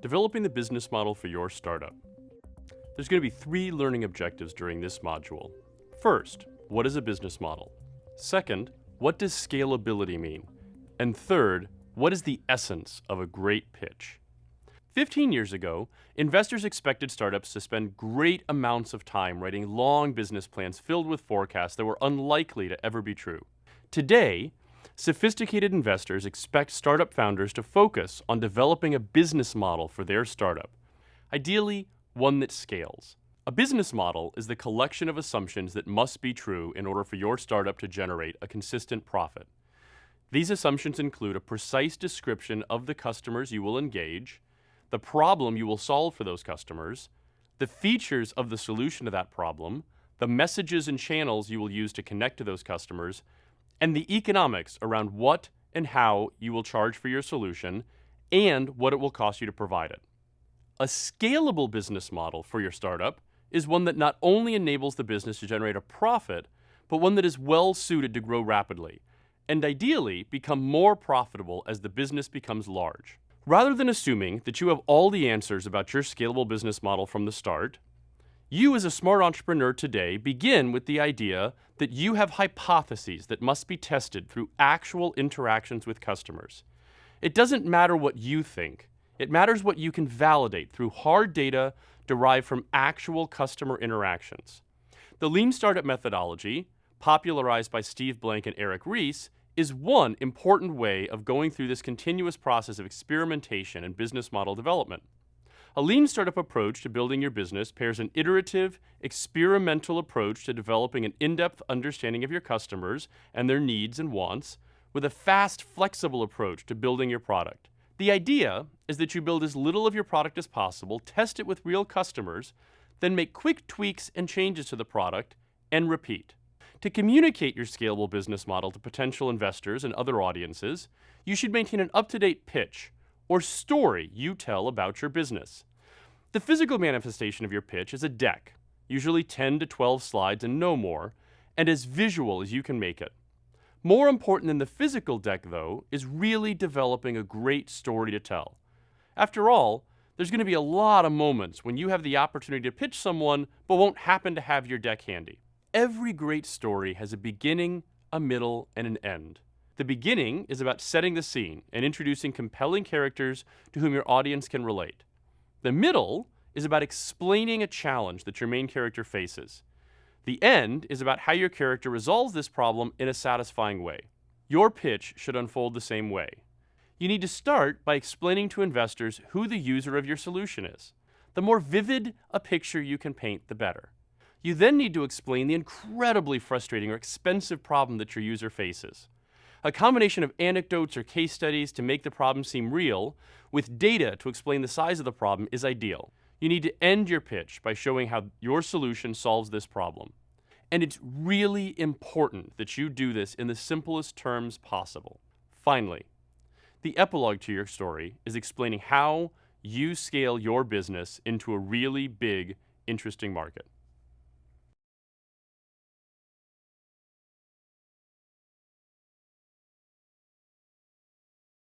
Developing the business model for your startup. There's going to be 3 learning objectives during this module. First, what is a business model? Second, what does scalability mean? And third, what is the essence of a great pitch? 15 years ago, investors expected startups to spend great amounts of time writing long business plans filled with forecasts that were unlikely to ever be true. Today, sophisticated investors expect startup founders to focus on developing a business model for their startup, ideally one that scales. A business model is the collection of assumptions that must be true in order for your startup to generate a consistent profit. These assumptions include a precise description of the customers you will engage, the problem you will solve for those customers, the features of the solution to that problem, the messages and channels you will use to connect to those customers, and the economics around what and how you will charge for your solution and what it will cost you to provide it. A scalable business model for your startup is one that not only enables the business to generate a profit, but one that is well suited to grow rapidly, and ideally become more profitable as the business becomes large. Rather than assuming that you have all the answers about your scalable business model from the start, you as a smart entrepreneur today begin with the idea that you have hypotheses that must be tested through actual interactions with customers. It doesn't matter what you think. It matters what you can validate through hard data derived from actual customer interactions. The Lean Startup methodology, popularized by Steve Blank and Eric Ries, is one important way of going through this continuous process of experimentation and business model development. A Lean Startup approach to building your business pairs an iterative, experimental approach to developing an in-depth understanding of your customers and their needs and wants with a fast, flexible approach to building your product. The idea is that you build as little of your product as possible, test it with real customers, then make quick tweaks and changes to the product, and repeat. To communicate your scalable business model to potential investors and other audiences, you should maintain an up-to-date pitch or story you tell about your business. The physical manifestation of your pitch is a deck, usually 10 to 12 slides and no more, and as visual as you can make it. More important than the physical deck, though, is really developing a great story to tell. After all, there's going to be a lot of moments when you have the opportunity to pitch someone but won't happen to have your deck handy. Every great story has a beginning, a middle, and an end. The beginning is about setting the scene and introducing compelling characters to whom your audience can relate. The middle is about explaining a challenge that your main character faces. The end is about how your character resolves this problem in a satisfying way. Your pitch should unfold the same way. You need to start by explaining to investors who the user of your solution is. The more vivid a picture you can paint, the better. You then need to explain the incredibly frustrating or expensive problem that your user faces. A combination of anecdotes or case studies to make the problem seem real, with data to explain the size of the problem, is ideal. You need to end your pitch by showing how your solution solves this problem. And it's really important that you do this in the simplest terms possible. Finally, the epilogue to your story is explaining how you scale your business into a really big, interesting market.